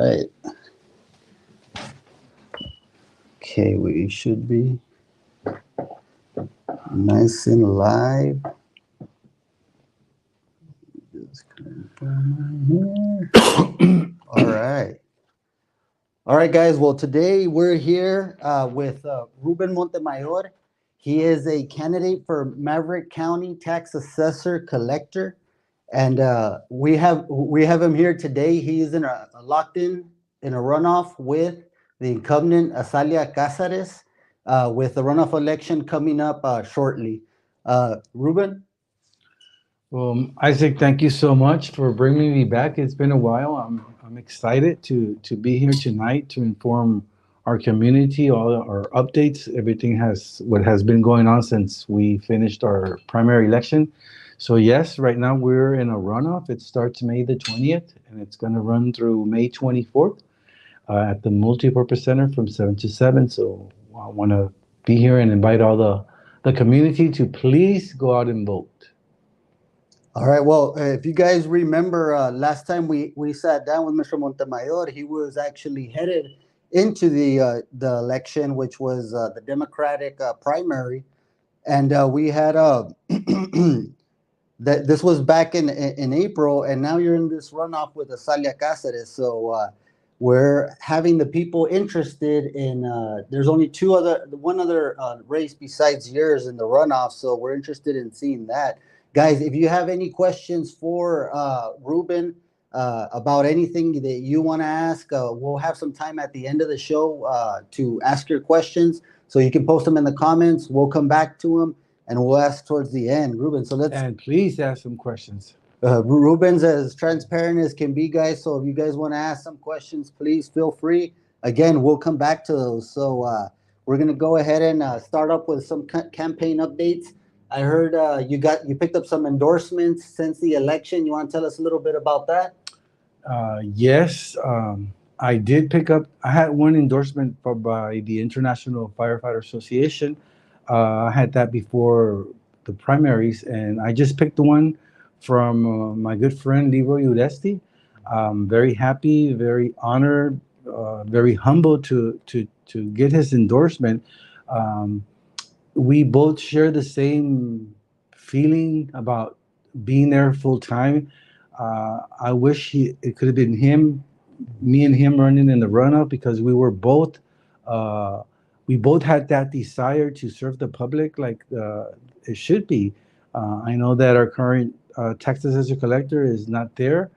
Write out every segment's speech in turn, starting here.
right. Okay, we should be nice and live. Just confirm here. All right. All right, guys. Well, today we're here with Ruben Montemayor. He is a candidate for Maverick County Tax Assessor Collector, and we have him here today. He is locked in a runoff with the incumbent Asalia Casares, with the runoff election coming up shortly. Ruben. Well, Isaac, thank you so much for bringing me back. It's been a while. I'm excited to be here tonight to inform our community, all our updates, everything what has been going on since we finished our primary election. So yes, right now we're in a runoff. It starts May the 20th and it's going to run through May 24th at the Multipurpose Center from 7 to 7. So I want to be here and invite all the community to please go out and vote. All right. Well, if you guys remember, last time we sat down with Mr. Montemayor, he was actually headed into the election, which was the Democratic primary, and we had that this was back in April, and now you're in this runoff with Asalia Casares. So we're having the people interested in. There's only one other race besides yours in the runoff, so we're interested in seeing that. Guys, if you have any questions for Ruben about anything that you want to ask, we'll have some time at the end of the show to ask your questions. So you can post them in the comments. We'll come back to them and we'll ask towards the end. Ruben, so let's. And please ask some questions. Ruben's as transparent as can be, guys. So if you guys want to ask some questions, please feel free. Again, we'll come back to those. So we're going to go ahead and start up with some campaign updates. I heard you picked up some endorsements since the election. You want to tell us a little bit about that? Yes, I did pick up. I had one endorsement by the International Firefighter Association. I had that before the primaries, and I just picked the one from my good friend Leroy Udesti. Very happy, very honored, very humble to get his endorsement. We both share the same feeling about being there full time. I wish it could have been me and him running in the runoff because we both had that desire to serve the public like it should be. I know that our current tax assessor collector is not there,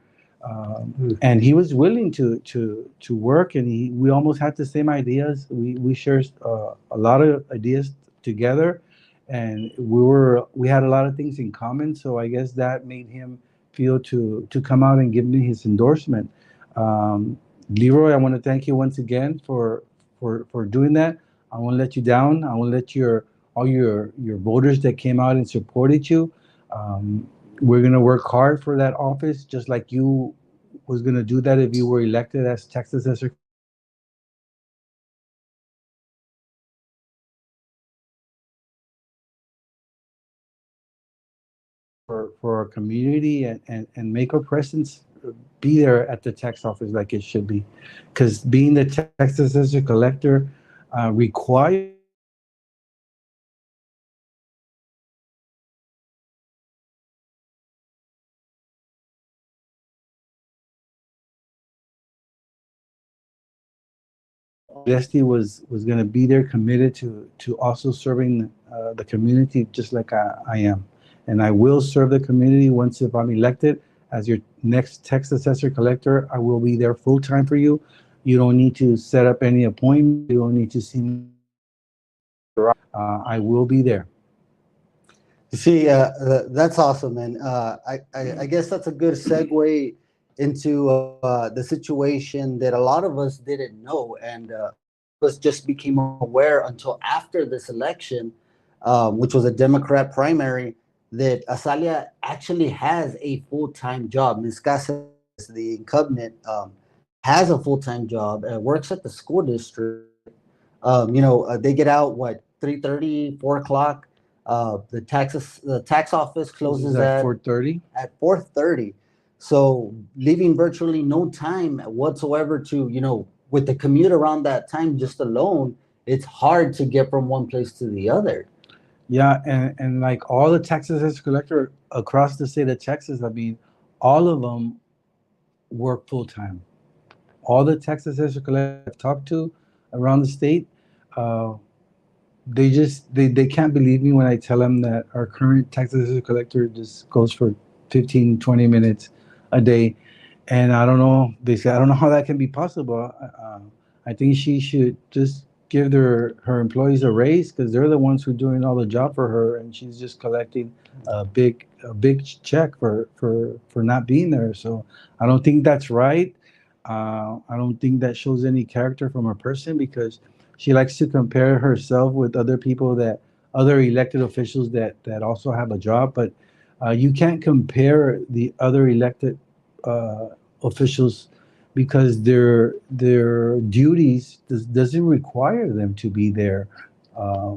and he was willing to work, and we almost had the same ideas. We shared a lot of ideas together, and we had a lot of things in common. So I guess that made him feel to come out and give me his endorsement. Leroy, I want to thank you once again for doing that. I won't let you down. I won't let all your voters that came out and supported you. We're gonna work hard for that office, just like you was gonna do that if you were elected as tax assessor. For our community and make our presence be there at the tax office like it should be. Because being the tax assessor collector requires Desti was going to be there committed to also serving the community just like I am. And I will serve the community once if I'm elected as your next tax assessor collector. I will be there full time for you. You don't need to set up any appointment. You don't need to see me. I will be there. See, that's awesome, man. I guess that's a good segue into the situation that a lot of us didn't know, and us just became aware until after this election, which was a Democrat primary, that Asalia actually has a full-time job. Ms. Casas, the incumbent, has a full-time job, works at the school district. They get out, what, 3:30, 4 o'clock. The tax office closes at 4:30. At 4:30. So leaving virtually no time whatsoever to, with the commute around that time just alone, it's hard to get from one place to the other. Yeah, and like all the tax assessor collector across the state of Texas, I mean, all of them work full time. All the tax assessor collectors I've talked to around the state, uh, they can't believe me when I tell them that our current tax assessor collector just goes for 15, 20 minutes a day. And I don't know, they say, I don't know how that can be possible. I think she should just give her employees a raise because they're the ones who are doing all the job for her, and she's just collecting a big check for not being there. So I don't think that's right. I don't think that shows any character from a person because she likes to compare herself with other people that other elected officials that also have a job, but you can't compare the other elected uh, officials because their duties doesn't require them to be there uh,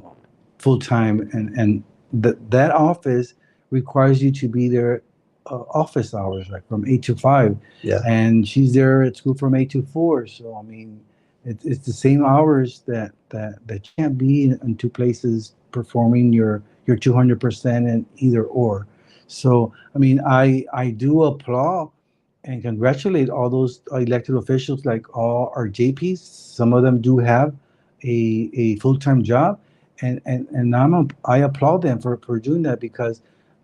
full time, and that office requires you to be there office hours, like from 8 to 5, Yeah. and she's there at school from 8 to 4. So I mean, it's the same hours that you can't be in two places performing your 200% in either or. So I mean, I do applaud and congratulate all those elected officials, like all our JPs. Some of them do have a full-time job, and I applaud them for doing that because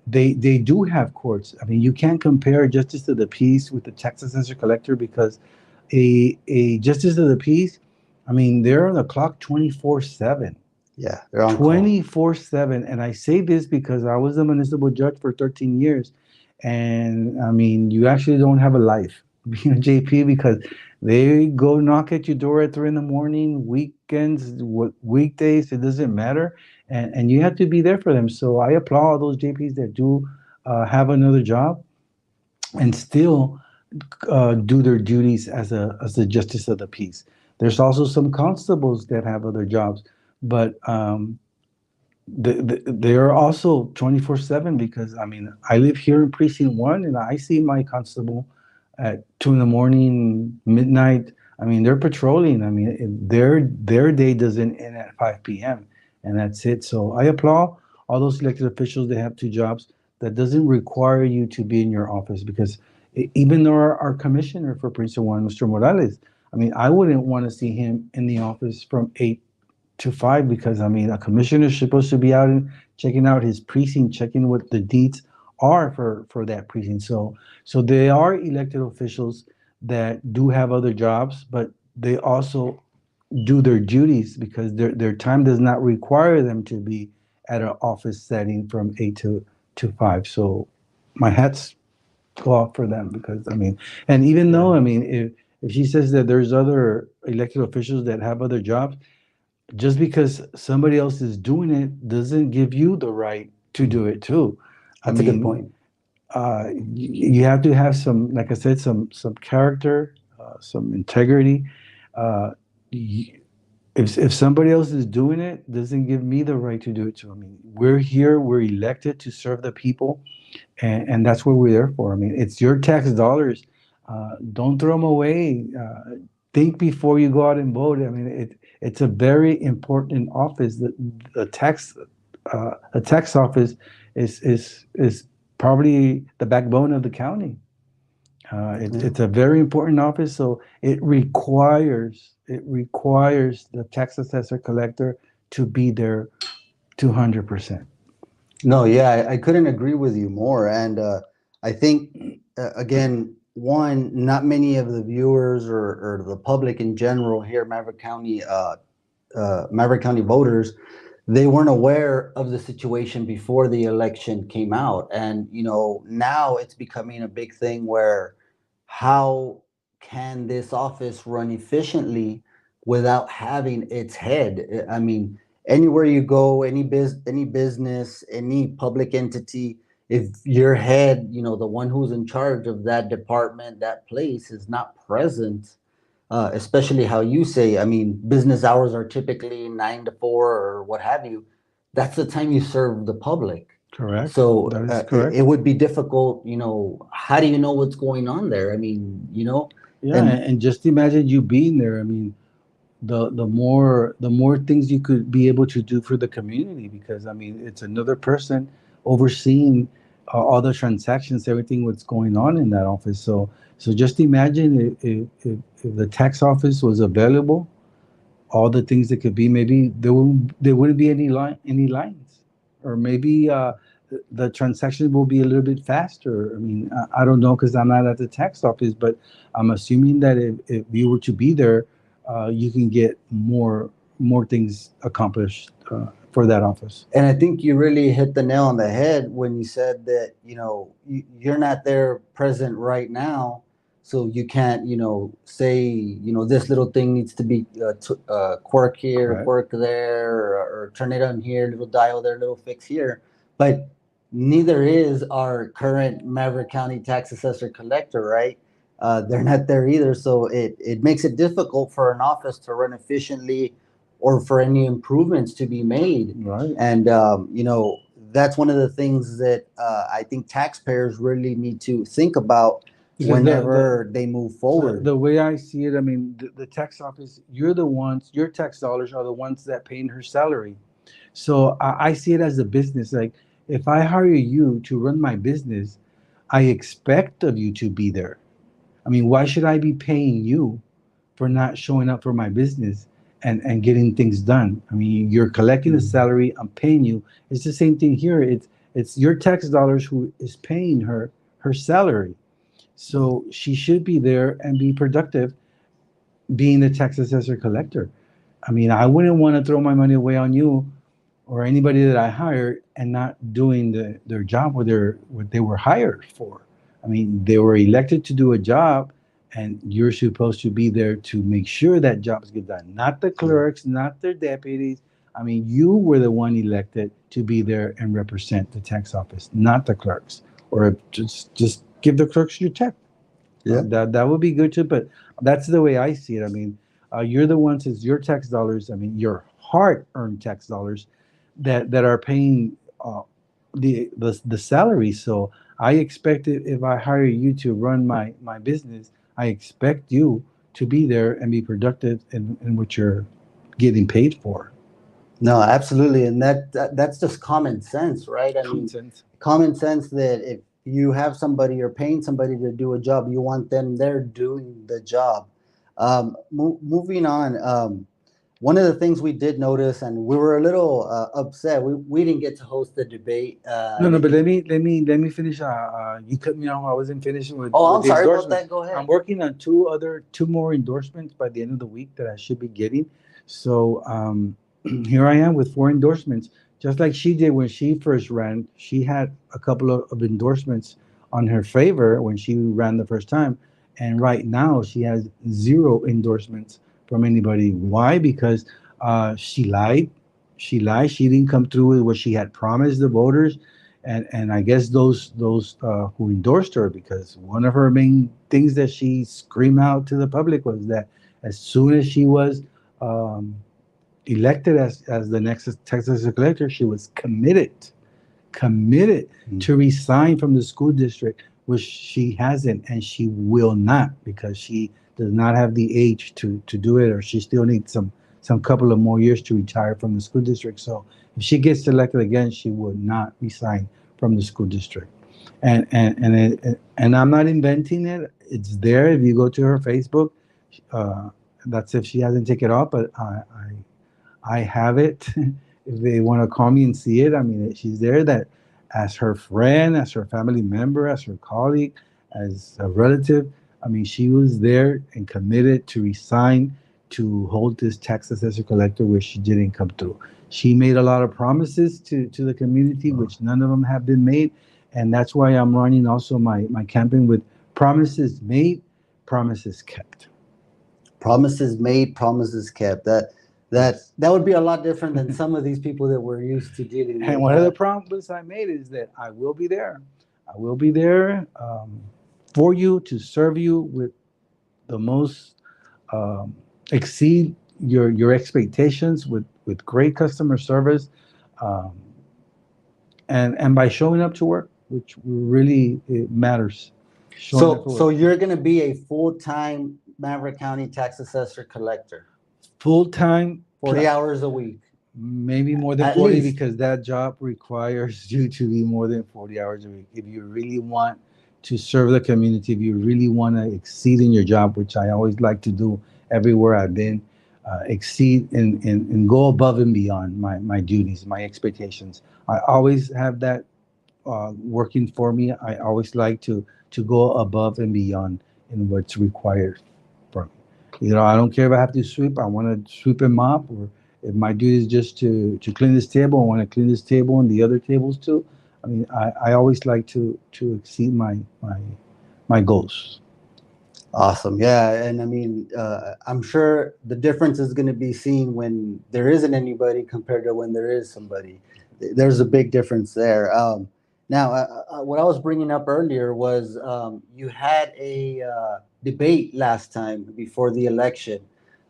they do have courts. I mean, you can't compare justice of the peace with the tax assessor collector because a justice of the peace, I mean, they're on the clock 24/7. Yeah, they're on call. 24/7. And I say this because I was a municipal judge for 13 years. And I mean, you actually don't have a life being a JP because they go knock at your door at 3 in the morning, weekends, weekdays, it doesn't matter. And you have to be there for them. So I applaud those JPs that do have another job and still do their duties as a justice of the peace. There's also some constables that have other jobs, but they are also 24/7 because I mean I live here in precinct 1 and I see my constable at 2 in the morning, midnight. I mean they're patrolling. I mean their day doesn't end at 5 p.m. and that's it. So I applaud all those elected officials that have two jobs. That doesn't require you to be in your office because even though our commissioner for precinct 1, Mr. Morales, I mean I wouldn't want to see him in the office from 8 to 5 because I mean a commissioner is supposed to be out and checking out his precinct, checking what the deeds are for that precinct. So they are elected officials that do have other jobs, but they also do their duties because their time does not require them to be at an office setting from 8 to 5. So my hats go off for them because I mean, and even though I mean if she says that there's other elected officials that have other jobs, just because somebody else is doing it doesn't give you the right to do it too. I That's a good mean, point. you have to have some, like I said, some character, some integrity. Uh, y- if somebody else is doing it, doesn't give me the right to do it too. I mean, we're here, we're elected to serve the people, and that's what we're there for. I mean, it's your tax dollars. Don't throw them away. Think before you go out and vote. I mean, it's a very important office. The tax office is probably the backbone of the county. It's a very important office, so it requires the tax assessor collector to be there 200%. No, yeah, I couldn't agree with you more. And I think, again, one, not many of the viewers or the public in general here, Maverick County voters, they weren't aware of the situation before the election came out. And, now it's becoming a big thing where how can this office run efficiently without having its head? I mean, anywhere you go, any business, any public entity, if your head, the one who's in charge of that department, that place is not present, especially how you say, I mean, business hours are typically 9 to 4 or what have you. That's the time you serve the public. Correct. So That is it, correct. it would be difficult, how do you know what's going on there? I mean, Yeah, and and just imagine you being there. I mean, the more things you could be able to do for the community, because I mean it's another person overseeing all the transactions, everything what's going on in that office. So just imagine if the tax office was available, all the things that could be, maybe there wouldn't be any lines, or maybe the transaction will be a little bit faster. I mean, I don't know because I'm not at the tax office, but I'm assuming that if you were to be there, you can get more things accomplished for that office. And I think you really hit the nail on the head when you said that, you're not there present right now. So you can't, say, this little thing needs to be quirk here, Right. quirk there, or turn it on here, little dial there, little fix here. But neither is our current Maverick County Tax Assessor Collector, right? They're not there either. So it makes it difficult for an office to run efficiently or for any improvements to be made. Right. And, that's one of the things that I think taxpayers really need to think about Because the whenever they move the, forward. the way I see it, I mean, the tax office, you're the ones, your tax dollars are the ones that paying her salary. So I see it as a business. Like, if I hire you to run my business, I expect of you to be there. I mean, why should I be paying you for not showing up for my business and getting things done? I mean, you're collecting a salary, I'm paying you. It's the same thing here. It's your tax dollars who is paying her salary. So she should be there and be productive, being the tax assessor collector. I mean, I wouldn't want to throw my money away on you or anybody that I hire and not doing their job what they were hired for. I mean, they were elected to do a job, and you're supposed to be there to make sure that jobs get done. Not the clerks, not their deputies. I mean, you were the one elected to be there and represent the tax office, not the clerks. Or just give the clerks your check. Yeah. That would be good too, but that's the way I see it. I mean, you're the ones, it's your tax dollars. I mean, your hard-earned tax dollars that are paying the salary. So I expect it, if I hire you to run my business, I expect you to be there and be productive in what you're getting paid for. No, absolutely. And that's just common sense, right? I Common mean, sense. common sense that if you have somebody or paying somebody to do a job, you want them there doing the job. Moving on, one of the things we did notice, and we were a little upset, we didn't get to host the debate. No, no, but let me finish. You cut me off. I wasn't finishing Oh, with I'm the sorry about endorsements. that. Go I'm ahead. working on two more endorsements by the end of the week that I should be getting. So here I am with four endorsements, just like she did when she first ran. She had a couple of endorsements on her favor when she ran the first time, and right now she has zero endorsements from anybody. Why? Because she lied. She lied. She didn't come through with what she had promised the voters, and I guess those who endorsed her, because one of her main things that she screamed out to the public was that as soon as she was um, elected as the next Texas collector, she was committed to resign from the school district, which she hasn't, and she will not, because she does not have the age to do it, or she still needs some couple of more years to retire from the school district. So if she gets elected again, she would not resign from the school district. And I'm not inventing it. It's there. If you go to her Facebook, uh, that's if she hasn't taken it off. But I have it. If they want to call me and see it, I mean, she's there. That as her friend, as her family member, as her colleague, as a relative. I mean, she was there and committed to resign to hold this tax assessor collector, which she didn't come through. She made a lot of promises to the community, which none of them have been made. And that's why I'm running also my campaign with promises made, promises kept. Promises made, promises kept. That would be a lot different than some of these people that we're used to dealing And with. one of the promises I made is that I will be there. I will be there for you, to serve you with the most, um, exceed your expectations with great customer service. Um, and by showing up to work, which really it matters. Showing up So for work. you're gonna be a full-time Maverick County Tax Assessor Collector, Full time, 40 hours a week, maybe more than at 40, least. because that job requires you to be more than 40 hours a week. If you really want to serve the community, if you really want to exceed in your job, which I always like to do everywhere I've been, exceed and go above and beyond my duties, my expectations. I always have that working for me. I always like to go above and beyond in what's required from me. I don't care if I have to sweep. I want to sweep and mop, or if my duty is just to clean this table, I want to clean this table and the other tables too. I mean, I always like to exceed my goals. Awesome. Yeah. And I mean, I'm sure the difference is going to be seen when there isn't anybody compared to when there is somebody. There's a big difference there. Now, what I was bringing up earlier was you had a debate last time before the election.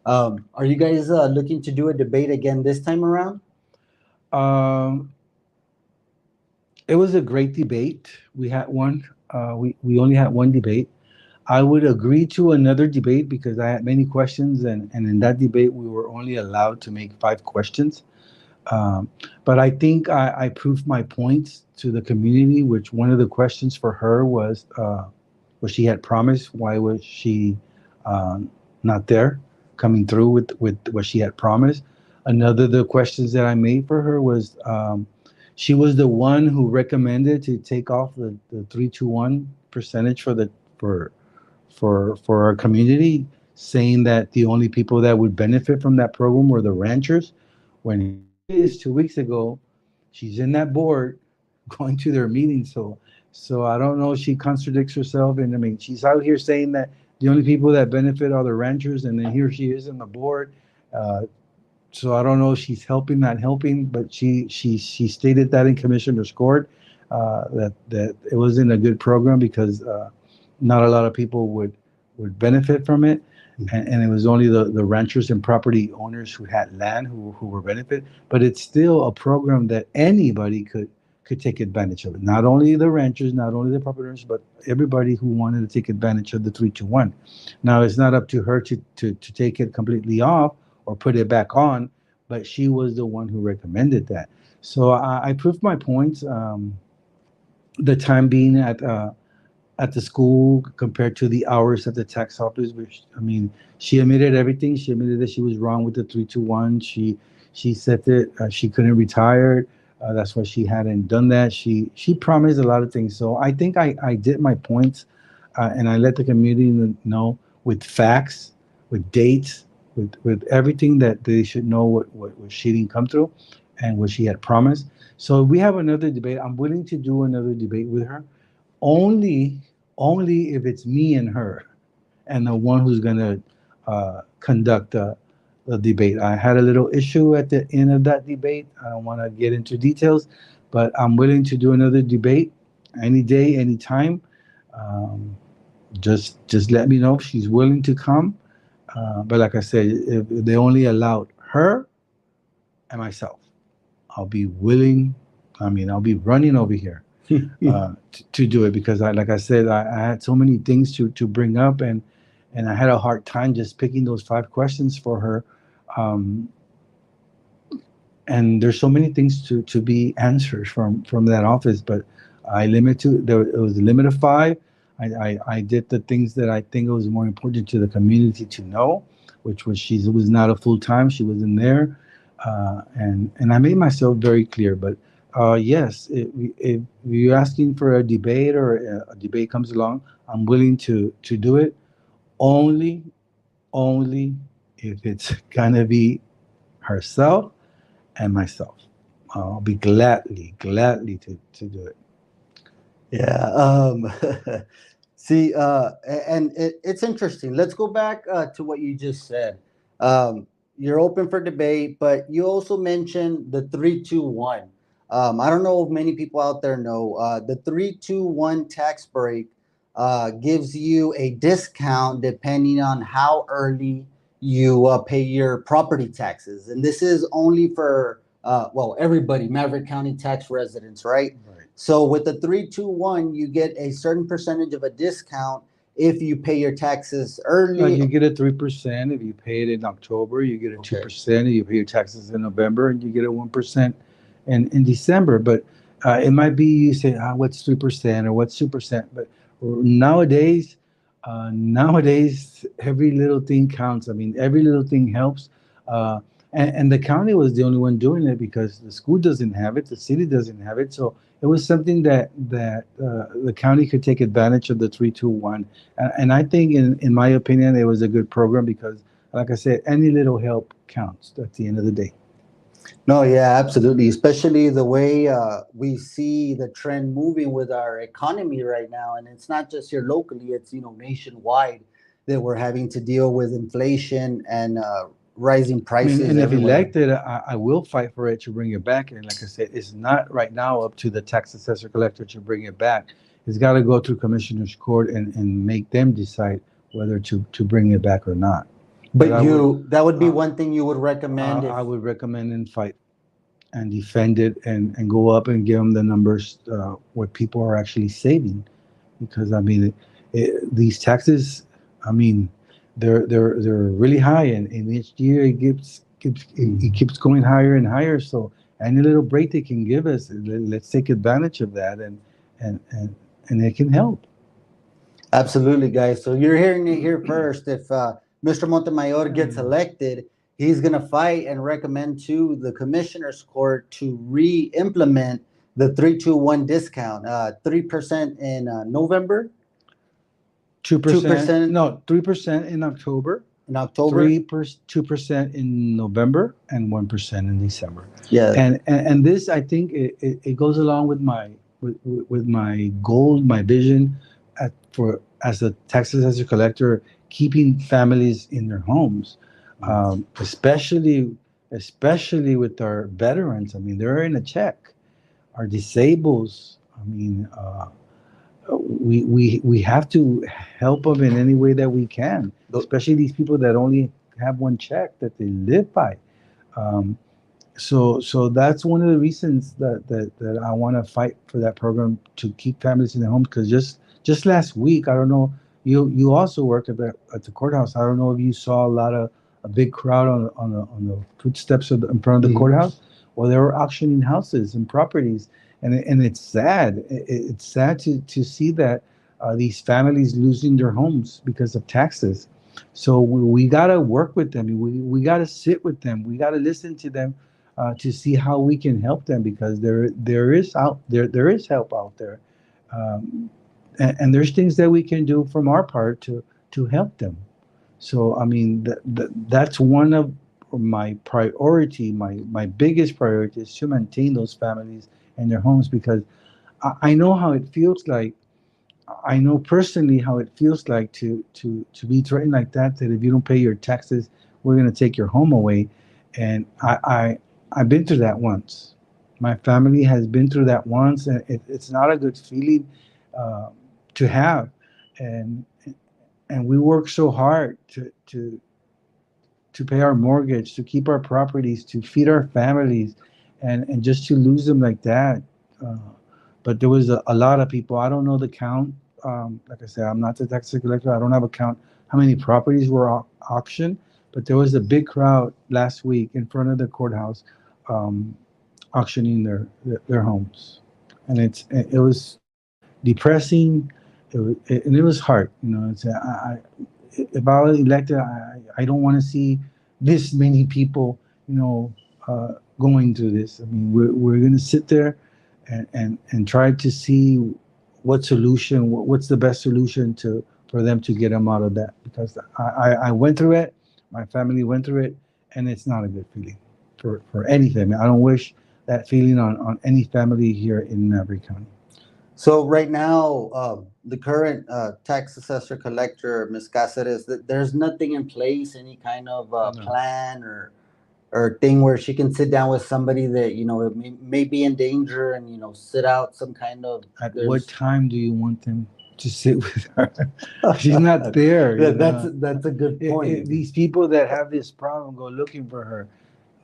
Are you guys looking to do a debate again this time around? Um, it was a great debate. We had one. We only had one debate. I would agree to another debate because I had many questions, and in that debate, we were only allowed to make 5 questions. Um, but I think I proved my points to the community, which one of the questions for her was what she had promised. Why was she not there, coming through with what she had promised? Another of the questions that I made for her was she was the one who recommended to take off the 321 percentage for for our community, saying that the only people that would benefit from that program were the ranchers. When it is 2 weeks ago, she's in that board, going to their meetings. So I don't know. She contradicts herself, and I mean, she's out here saying that the only people that benefit are the ranchers, and then here she is in the board. Uh, so I don't know if she's helping, not helping, but she stated that in Commissioner's Court that it wasn't a good program because not a lot of people would benefit from it, and it was only the ranchers and property owners who had land who were benefit. But it's still a program that anybody could take advantage of it. Not only the ranchers, not only the property owners, but everybody who wanted to take advantage of the 321. Now it's not up to her to take it completely off or put it back on, but she was the one who recommended that. So I proved my points. The time being at the school compared to the hours at the tax office, which I mean, she admitted everything. She admitted that she was wrong with the 321. She said that she couldn't retire. That's why she hadn't done that. She promised a lot of things. So I think I did my points, and I let the community know with facts, with dates, with everything that they should know what she didn't come through, and what she had promised. So we have another debate. I'm willing to do another debate with her, only only if it's me and her and the one who's going to conduct the debate. I had a little issue at the end of that debate. I don't want to get into details, but I'm willing to do another debate any day, any time. Um, just let me know if she's willing to come. But like I said, if they only allowed her and myself, I'll be willing. I mean, I'll be running over here to do it because like I said, I had so many things to bring up, and I had a hard time just picking those 5 questions for her. Um, and there's so many things to be answered from that office, but I limit to there. It was a limit of 5. I did the things that I think it was more important to the community to know, which was she was not a full time. She wasn't there, and I made myself very clear. But yes, if you're asking for a debate or a debate comes along, I'm willing to do it. Only only if it's gonna be herself and myself. I'll be gladly to do it. Yeah. See, and it's interesting. Let's go back to what you just said. You're open for debate, but you also mentioned the 321. I don't know if many people out there know the 321 tax break gives you a discount depending on how early you pay your property taxes, and this is only for well, everybody, Maverick County tax residents, right? Right. So with the 321, you get a certain percentage of a discount if you pay your taxes early. You get a 3% if you pay it in October. You get a Okay. 2% if you pay your taxes in November, and you get a 1% in December. But it might be you say, what's 3% or what's 2%? But nowadays, every little thing counts. I mean, every little thing helps. And the county was the only one doing it because the school doesn't have it, the city doesn't have it. So it was something that the county could take advantage of the 321. And I think, in my opinion, it was a good program because, like I said, any little help counts at the end of the day. No, yeah, absolutely. Especially the way we see the trend moving with our economy right now, and it's not just here locally; it's nationwide that we're having to deal with inflation and rising I mean, prices and if everywhere. elected, I will fight for it to bring it back. And like I said, it's not right now up to the tax assessor collector to bring it back. It's got to go through commissioner's court and make them decide whether to bring it back or not. But I would, that would be uh, one thing you would recommend if I would recommend and fight and defend it and go up and give them the numbers what people are actually saving, because I mean these taxes, I mean they're really high, and each year it keeps going higher and higher. So any little break they can give us, let's take advantage of that, and and and it can help. absolutely, guys. So you're hearing it here first. If Mr. Montemayor gets elected, he's going to fight and recommend to the commissioner's court to re-implement the 321 discount, 3% in November, 2%, 2% no, 3% in October, in October. 2% in November, and 1% in December. Yeah. And this, I think, it goes along with my goal, my vision for as a tax assessor collector, keeping families in their homes, especially with our veterans. I mean, they're in a check. Our disables. I mean, we have to help them in any way that we can, especially these people that only have one check that they live by. Um, so that's one of the reasons that I want to fight for that program to keep families in their homes. Because just last week, I don't know, you also work at the courthouse. I don't know if you saw a big crowd on the footsteps in front of the courthouse. Well, they were auctioning houses and properties, and it's sad. It's sad to see that these families losing their homes because of taxes. So we got to work with them. We got to sit with them. We got to listen to them to see how we can help them, because there is help out there, and there's things that we can do from our part to help them. So I mean that's one of my priority. My biggest priority is to maintain those families and their homes, because I know how it feels like. I know personally how it feels like to be threatened like that. That if you don't pay your taxes, we're gonna take your home away. And I've been through that once. My family has been through that once, and it's not a good feeling to have. And and we work so hard to pay our mortgage, to keep our properties, to feed our families, and just to lose them like that. Uh, but there was a lot of people. I don't know the count. Like I said, I'm not the tax collector. I don't have a count how many properties were auctioned, but there was a big crowd last week in front of the courthouse, um, auctioning their homes, and it was depressing. And it was hard. It's if I was elected, I don't want to see this many people, going through this. I mean, we're going to sit there and try to see what's the best solution for them to get them out of that. Because I went through it, my family went through it, and it's not a good feeling for any family. I don't wish that feeling on any family here in Maverick County. So right now, the current tax assessor collector, Ms. Casares, there's nothing in place, any kind of No. plan or thing where she can sit down with somebody that may be in danger and sit out some kind of. At what There's time do you want them to sit with her? She's not there. Yeah, that's a good point. These people that have this problem go looking for her.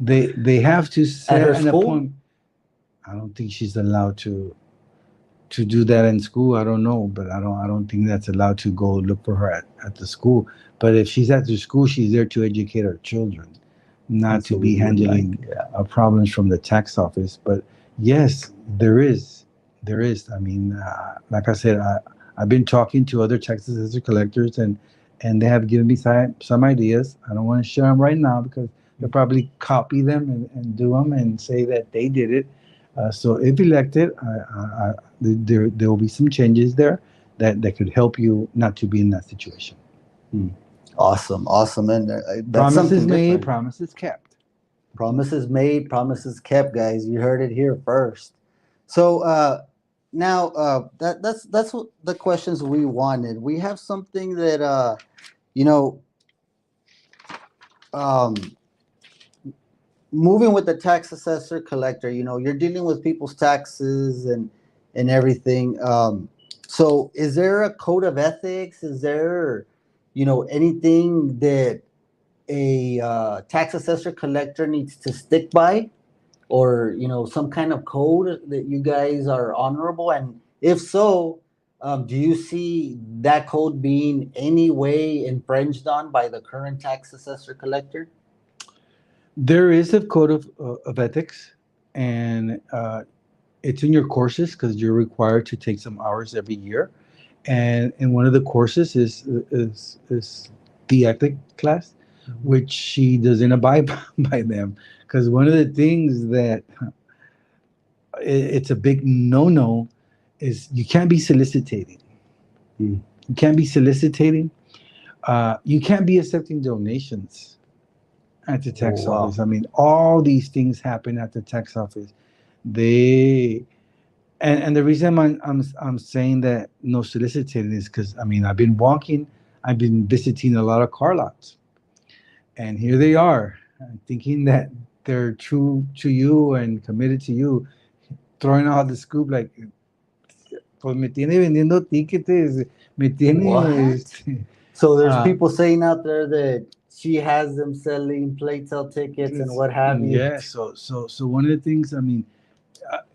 They have to set her an school? appointment. I don't think she's allowed to do that in school. I don't know, but I don't think that's allowed to go look for her at the school. But if she's at the school, she's there to educate her children, not That's to what be we would handling like, yeah. problems from the tax office. But yes, there is. I mean, like I said, I've been talking to other tax assessor collectors, and they have given me some ideas. I don't want to share them right now because they'll probably copy them and do them and say that they did it. So if elected, there will be some changes there that could help you not to be in that situation. Hmm. Awesome, awesome, and that's Promises something made, different. promises kept. Promises made, promises kept, guys. You heard it here first. So now that's what the questions we wanted. We have something that you know um, moving with the tax assessor collector. You're dealing with people's taxes and everything. So is there a code of ethics? Is there anything that a tax assessor collector needs to stick by, or some kind of code that you guys are honorable? And if so, do you see that code being any way infringed on by the current tax assessor collector? There is a code of ethics, and it's in your courses because you're required to take some hours every year. And one of the courses is the ethic class, which she doesn't abide by them. Because one of the things that it's a big no is you can't be soliciting. Hmm. You can't be soliciting. You can't be accepting donations at the Oh, tax wow. office. I mean, all these things happen at the tax office. They and the reason I'm saying that no soliciting is because I mean I've been visiting a lot of car lots, and here they are thinking that they're true to you and committed to you, throwing out the scoop like, pues me tiene vendiendo tickets, me tiene, What? So there's uh, people saying out there that she has them selling plate sale tickets and what have you. yeah. So one of the things I mean,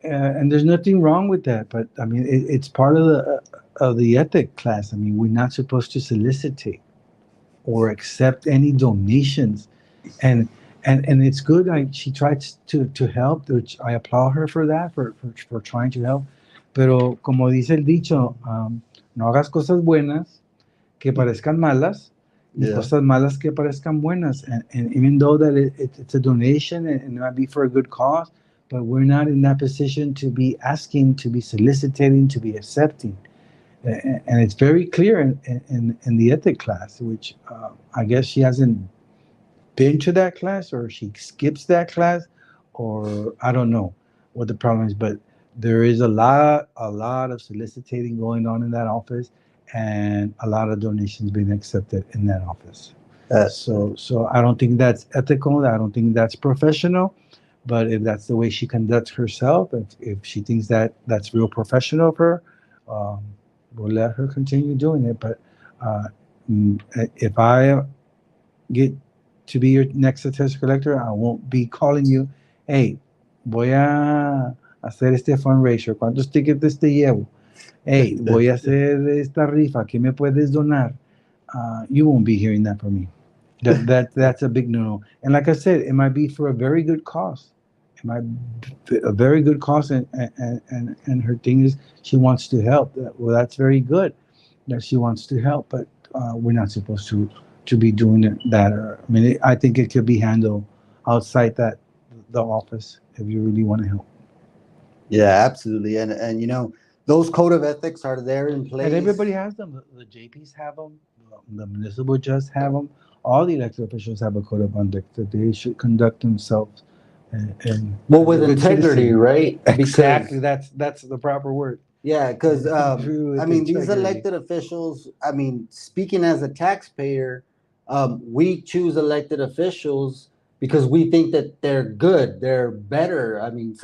and there's nothing wrong with that, but I mean it's part of the ethic class. I mean we're not supposed to solicitate or accept any donations, and and it's good. She tries to help, which I applaud her for that for trying to help. Pero como dice el dicho, no hagas cosas buenas que parezcan malas, ni Yeah. cosas malas que parezcan buenas. And even though that it's a donation and it might be for a good cause, but we're not in that position to be asking, to be soliciting, to be accepting. And it's very clear in the ethic class, which I guess she hasn't been to that class or she skips that class, or I don't know what the problem is, but there is a lot of soliciting going on in that office and a lot of donations being accepted in that office. Uh, So I don't think that's ethical. I don't think that's professional. But if that's the way she conducts herself, if she thinks that that's real professional of her, um, we'll let her continue doing it. But uh, if I get to be your next attest collector, I won't be calling you, hey, voy a hacer este fundraiser, ¿cuántos tickets te llevo? Hey, voy a hacer esta rifa, ¿qué me puedes donar? You won't be hearing that from me. That's a big no. And like I said, it might be for a very good cause. It might be a very good cause, and her thing is she wants to help. Well, that's very good that she wants to help, but we're not supposed to be doing that. Or I mean, I think it could be handled outside the office if you really want to help. yeah, absolutely. And those code of ethics are there in And place. everybody has them. The JPs have them. The municipal judges have them. All the elected officials have a code of conduct that they should conduct themselves and Well, as a with good integrity, citizen. right? Exactly. That's the proper word. Yeah, because With I mean, these integrity. elected officials. I mean, speaking as a taxpayer, we choose elected officials because we think that they're good, they're better. I mean,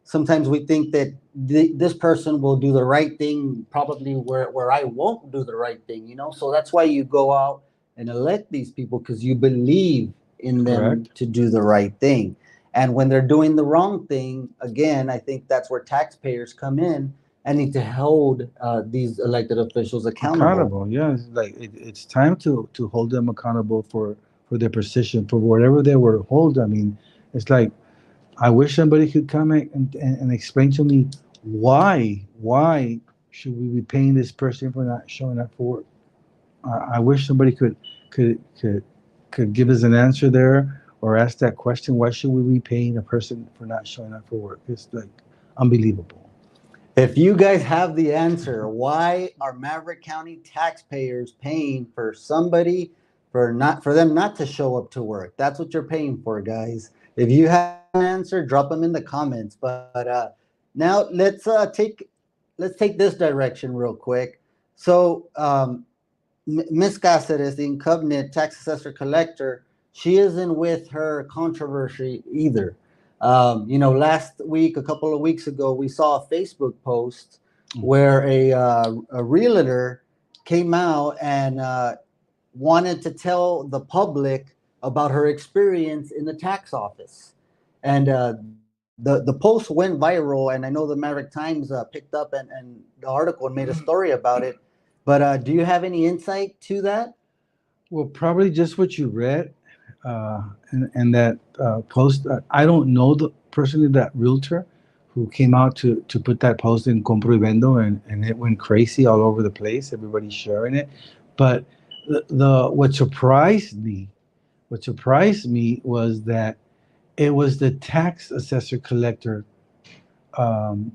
Sometimes we think that this person will do the right thing, probably where I won't do the right thing. So that's why you go out and elect these people because you believe in them Correct. to do the right thing. And when they're doing the wrong thing, again, I think that's where taxpayers come in and need to hold these elected officials accountable. Accountable, yeah. It's time to hold them accountable for their position, for whatever they were hold. I mean, it's like I wish somebody could come and explain to me why should we be paying this person for not showing up for work. I wish somebody could could could give us an answer there or ask that question. Why should we be paying a person for not showing up for work? It's like unbelievable. If you guys have the answer, why are Maverick County taxpayers paying for somebody for them not to show up to work? That's what you're paying for, guys. If you have an answer, drop them in the comments. But now let's take this direction real quick. So Miss Caceres, the incumbent tax assessor collector, she isn't with her controversy either. Last week, a couple of weeks ago, we saw a Facebook post where a realtor came out and wanted to tell the public about her experience in the tax office. And the post went viral, and I know the Maverick Times picked up and the article and made a story about it. But do you have any insight to that? Well, probably just what you read, and that post. I don't know the personally that realtor who came out to put that post in Compro y Vendo, and it went crazy all over the place. Everybody's sharing it, but the what surprised me was that it was the tax assessor collector um,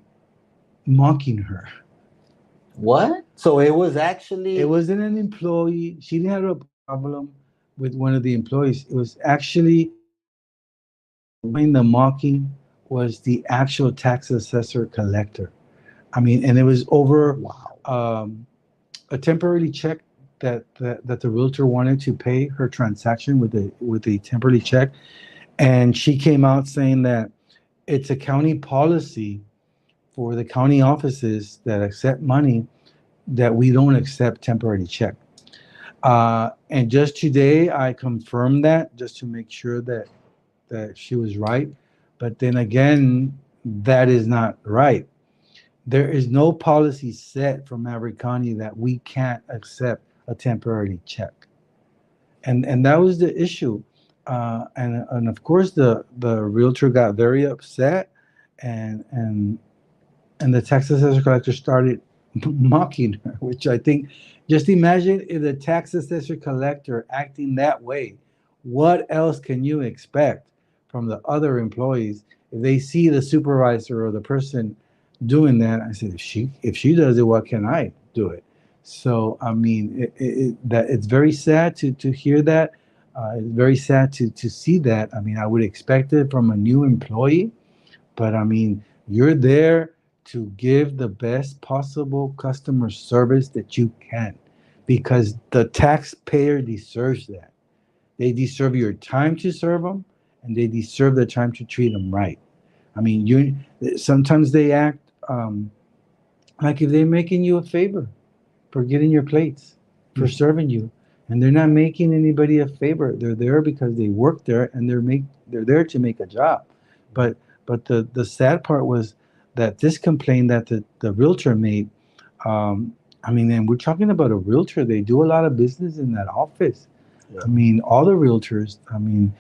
mocking her. What? So it was It actually wasn't an employee. She didn't have a problem with one of the employees. It was actually doing the mocking was the actual tax assessor collector. I mean, and it was over wow. a temporary check that the realtor wanted to pay her transaction with a temporary check, and she came out saying that it's a county policy for the county offices that accept money that we don't accept temporary check. And just today, I confirmed that just to make sure that she was right. But then again, that is not right. There is no policy set for Maverick County that we can't accept a temporary check, and that was the issue. And of course, the realtor got very upset, and and and the tax assessor collector started mocking her, which I think, just imagine if the tax assessor collector acting that way, what else can you expect from the other employees if they see the supervisor or the person doing that? I said, if she does it, what can I do it? So I mean, that it's very sad to hear that. It's very sad to see that. I mean, I would expect it from a new employee, but I mean, you're there to give the best possible customer service that you can because the taxpayer deserves that. They deserve your time to serve them and they deserve the time to treat them right. I mean, you sometimes they act like if they're making you a favor for getting your plates, for serving you, and they're not making anybody a favor. They're there because they work there and they're there to make a job. But the sad part was that this complaint that the realtor made. I mean, and we're talking about a realtor. They do a lot of business in that office. Yeah. I mean, all the realtors. I mean,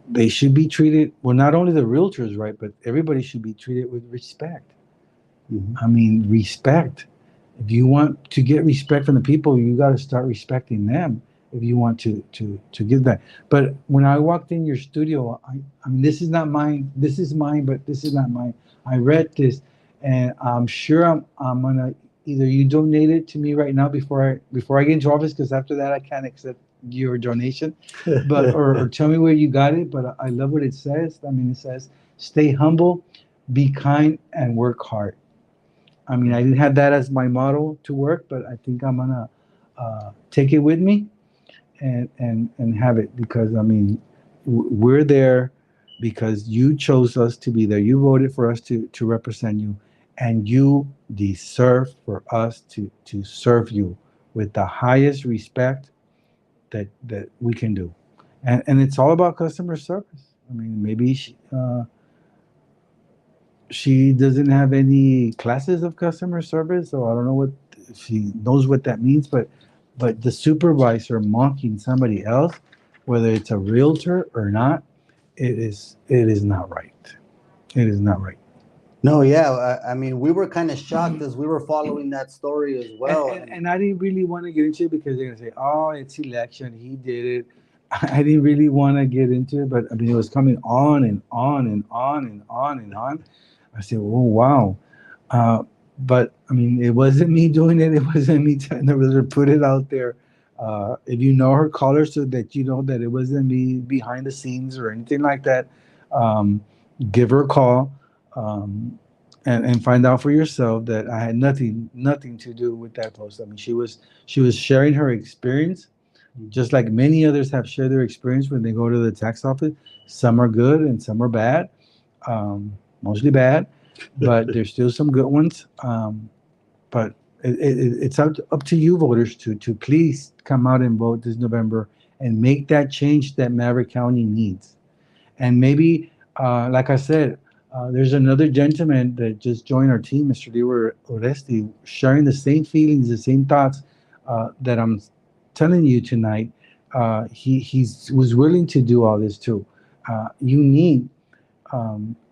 they should be treated. Well, not only the realtors, right, but everybody should be treated with respect. Mhm. I mean, respect. If you want to get respect from the people, you got to start respecting them. If you want to give that. But when I walked in your studio, I mean, this is not mine. This is mine, but this is not mine. I read this, and I'm sure I'm gonna either you donate it to me right now before I get into office, because after that I can't accept your donation. But or tell me where you got it. But I love what it says. I mean, it says, "Stay humble, be kind, and work hard." I mean, I didn't have that as my motto to work, but I think I'm gonna take it with me and have it because I mean, we're there because you chose us to be there. You voted for us to represent you, and you deserve for us to serve you with the highest respect that we can do. and it's all about customer service. I mean, maybe she doesn't have any classes of customer service, so I don't know what she knows what that means. But the supervisor mocking somebody else, whether it's a realtor or not, it is not right. It is not right. No, yeah. I mean, we were kind of shocked as we were following that story as And, well. and, and I didn't really want to get into it because they're gonna say, "Oh, it's election. He did it." I didn't really want to get into it, but I mean, it was coming on and on and on and on and on. I said, "Oh, wow." Uh, but I mean, it wasn't me doing it. It wasn't me trying to really put it out there. If you know her, call her so that you know that it wasn't me behind the scenes or anything like that. Um, Give her a call. And find out for yourself that I had nothing to do with that post. I mean, she was sharing her experience, just like many others have shared their experience when they go to the tax office. Some are good and some are bad, mostly bad, but there's still some good ones. But it's up to you voters to please come out and vote this November and make that change that Maverick County needs. And maybe, like I said, there's another gentleman that just joined our team, Mr. Leroy Oresti, sharing the same feelings, the same thoughts that I'm telling you tonight. He was willing to do all this too. You need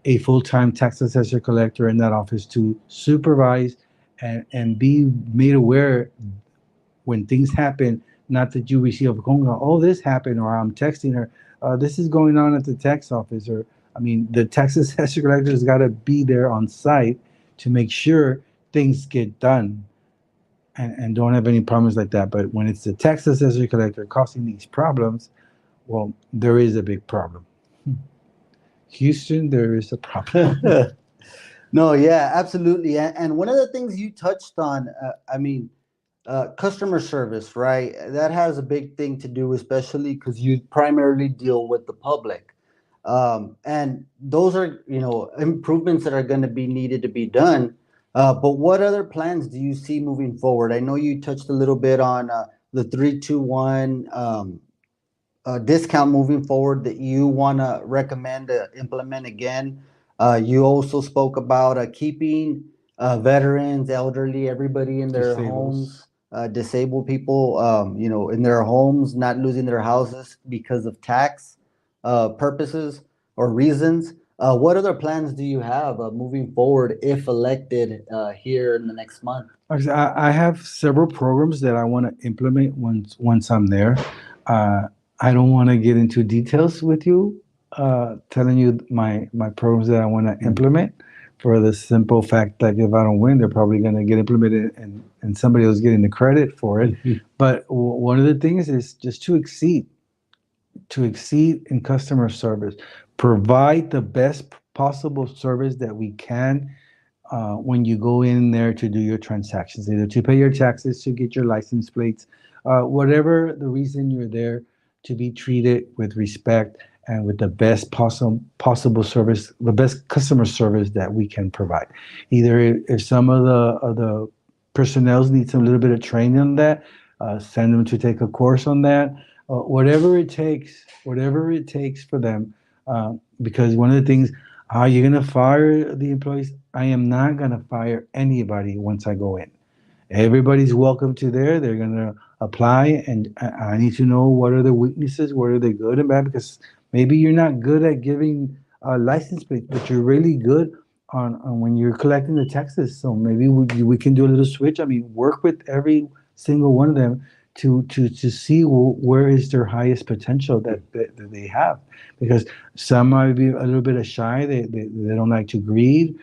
a full-time tax assessor collector in that office to supervise and be made aware when things happen, not that you receive a phone call, oh, this happened, or I'm texting her, this is going on at the tax office, or I mean, the tax assessor collector has got to be there on site to make sure things get done and don't have any problems like that. But when it's the tax assessor collector causing these problems, well, there is a big problem. Houston, there is a problem. No, yeah, absolutely. And one of the things you touched on, I mean, customer service, right? That has a big thing to do, especially because you primarily deal with the public. And those are, improvements that are going to be needed to be done. But what other plans do you see moving forward? I know you touched a little bit on the 321 discount moving forward that you want to recommend to implement again. You also spoke about keeping veterans, elderly, everybody in their Disables. homes, disabled people, in their homes, not losing their houses because of tax purposes or reasons. What other plans do you have moving forward if elected here in the next month? Actually, I have several programs that I want to implement once I'm there. Uh, I don't want to get into details with you, telling you my programs that I want to implement for the simple fact that if I don't win, they're probably going to get implemented and somebody else getting the credit for it. But one of the things is just to exceed in customer service, provide the best possible service that we can when you go in there to do your transactions, either to pay your taxes, to get your license plates, whatever the reason you're there, to be treated with respect and with the best possible service, the best customer service that we can provide. Either if some of the personnel needs a little bit of training on that, send them to take a course on that, whatever it takes for them. Because one of the things, are you going to fire the employees? I am not going to fire anybody once I go in. Everybody's welcome to there. They're going to apply, and I need to know what are the weaknesses, what are they good and bad, because maybe you're not good at giving a license plate, but you're really good on when you're collecting the taxes. So maybe we can do a little switch. I mean, work with every single one of them to see where is their highest potential that they have, because some might be a little bit of shy. They don't like to greet.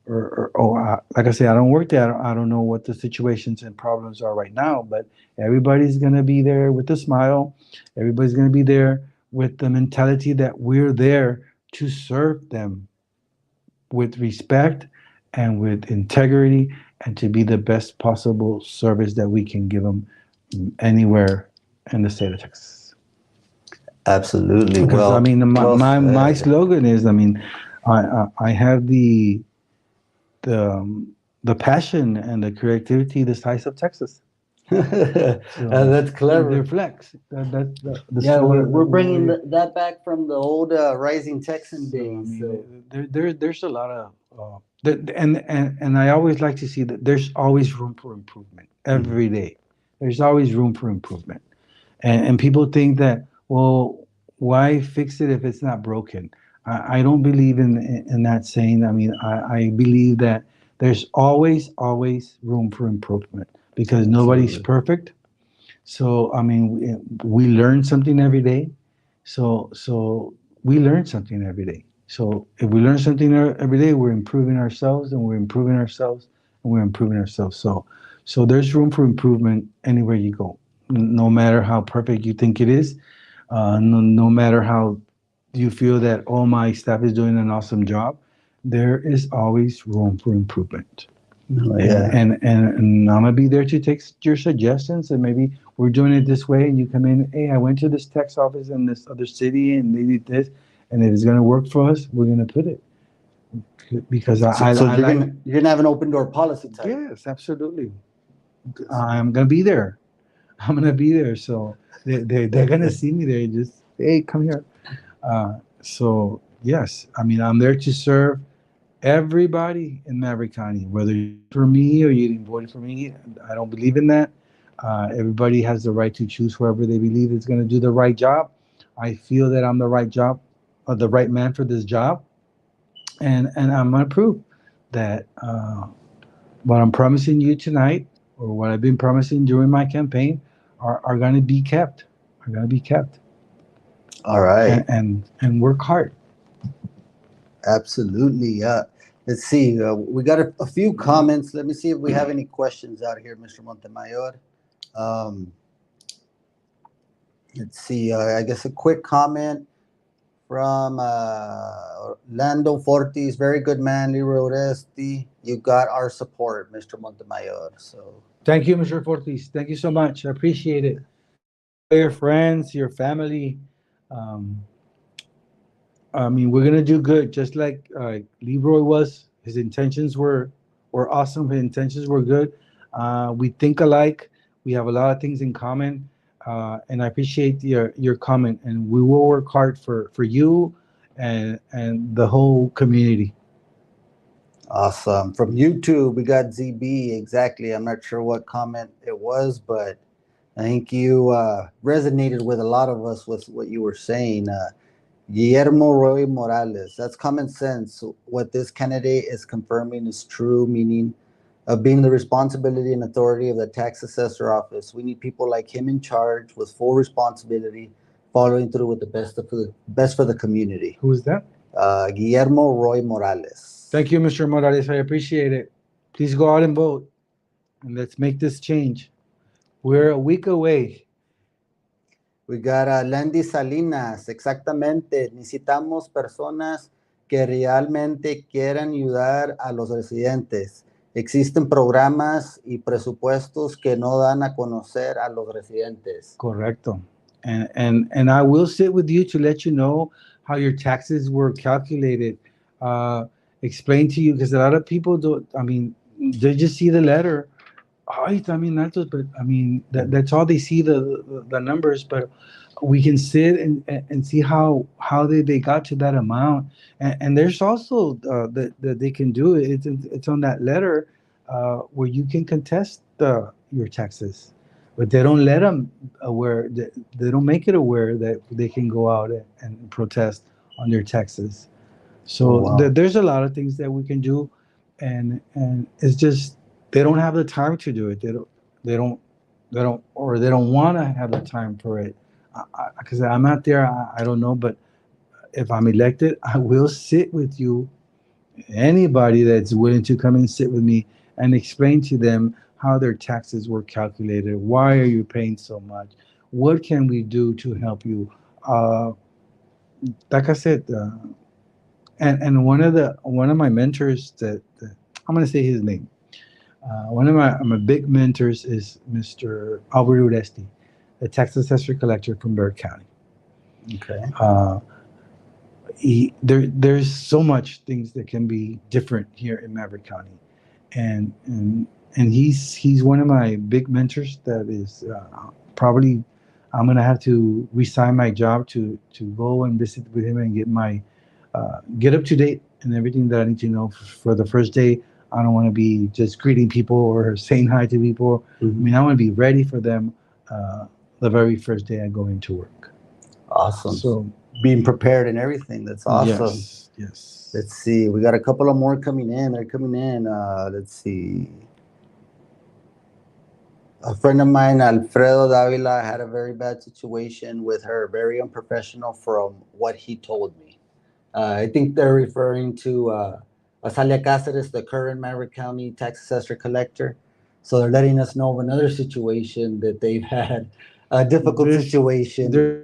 Like I say, I don't work there. I don't know what the situations and problems are right now, but everybody's going to be there with a smile. Everybody's going to be there with the mentality that we're there to serve them with respect and with integrity and to be the best possible service that we can give them anywhere in the state of Texas. Absolutely. Because I mean, my said. slogan is, I mean, I have the the passion and the creativity the size of Texas. That's clever. They're flex. The Yeah, store. we're bringing that back from the old Rising Texan So, I days. mean, So there's a lot of, and I always like to see that there's always room for improvement every day. There's always room for improvement, and people think that, well, why fix it if it's not broken? I don't believe in that saying. I mean, I believe that there's always room for improvement because nobody's absolutely. perfect. So I mean, we learn something every day. So we learn something every day. So if we learn something every day, we're improving ourselves, and we're improving ourselves, and we're improving ourselves. So there's room for improvement anywhere you go, no matter how perfect you think it is, no matter how you feel that, oh, my staff is doing an awesome job. There is always room for improvement. Oh, And, yeah. and I'm gonna be there to take your suggestions, and maybe we're doing it this way, and you come in, hey, I went to this tax office in this other city, and they did this, and if it's gonna work for us, we're gonna put it because So I like. you're gonna have an open door policy type. Yes, absolutely. I'm gonna be there. I'm gonna be there, so they're gonna see me there. Just, hey, come here. So yes, I mean, I'm there to serve everybody in Maverick County, whether you for me or you didn't vote for me. I don't believe in that. Everybody has the right to choose whoever they believe is going to do the right job. I feel that I'm the right job, or the right man for this job, and I'm going to prove that what I'm promising you tonight, or what I've been promising during my campaign, are going to be kept. Are going to be kept, All right. and work hard. Absolutely. Let's see. We got a few comments. Let me see if we have any questions out here, Mr. Montemayor. Um, let's see. I guess a quick comment from Lando Fortis. Very good man, Leroy Oresti. You got our support, Mr. Montemayor. So Thank you, Mr. Fortis. Thank you so much. I appreciate it. Your friends, your family. Um, I mean, we're gonna do good, just like Leroy was. His intentions were awesome. His intentions were good. We think alike. We have a lot of things in common, and I appreciate your comment. And we will work hard for you and the whole community. awesome. From YouTube, we got ZB. Exactly. I'm not sure what comment it was, but I think you resonated with a lot of us with what you were saying. Guillermo Roy Morales. That's common sense. What this candidate is confirming is true, meaning of being the responsibility and authority of the tax assessor office. We need people like him in charge with full responsibility, following through with the best for the community. Who is that? Guillermo Roy Morales. Thank you, Mr. Morales. I appreciate it. Please go out and vote, and let's make this change. We're a week away. We got Landy Salinas, exactamente. Necesitamos personas que realmente quieran ayudar a los residentes. Existen programas y presupuestos que no dan a conocer a los residentes. Correcto. And I will sit with you to let you know how your taxes were calculated. Explain to you, because a lot of people don't. I mean, they just see the letter. Ay, también altos, but I mean that's all they see, the numbers. But we can sit and see how they got to that amount. And there's also that they can do it. It's on that letter where you can contest your taxes, but they don't let them aware. They don't make it aware that they can go out and protest on their taxes. So Oh, wow. there's a lot of things that we can do, and it's just they don't have the time to do it. They don't want to have the time for it. Because I'm not there, I don't know. But if I'm elected, I will sit with you. Anybody that's willing to come and sit with me and explain to them how their taxes were calculated. Why are you paying so much? What can we do to help you? Like I said, and one of my mentors that I'm gonna say his name. One of my big mentors is Mr. Albert Uresti, the Tax Assessor Collector from Bexar County. Okay. There's so much things that can be different here in Maverick County, and and he's one of my big mentors. That is probably I'm gonna have to resign my job to go and visit with him and get up to date and everything that I need to know for the first day. I don't want to be just greeting people or saying hi to people. I mean, I want to be ready for them the very first day I go into work. Awesome. So Being prepared and everything. That's awesome. yes. Let's see. We got a couple of more coming in. They're coming in. Let's see. A friend of mine, Alfredo Davila, had a very bad situation with her, very unprofessional from what he told me. I think they're referring to Asalia Casares, the current Maverick County Tax Assessor Collector. So they're letting us know of another situation that they've had, a difficult situation.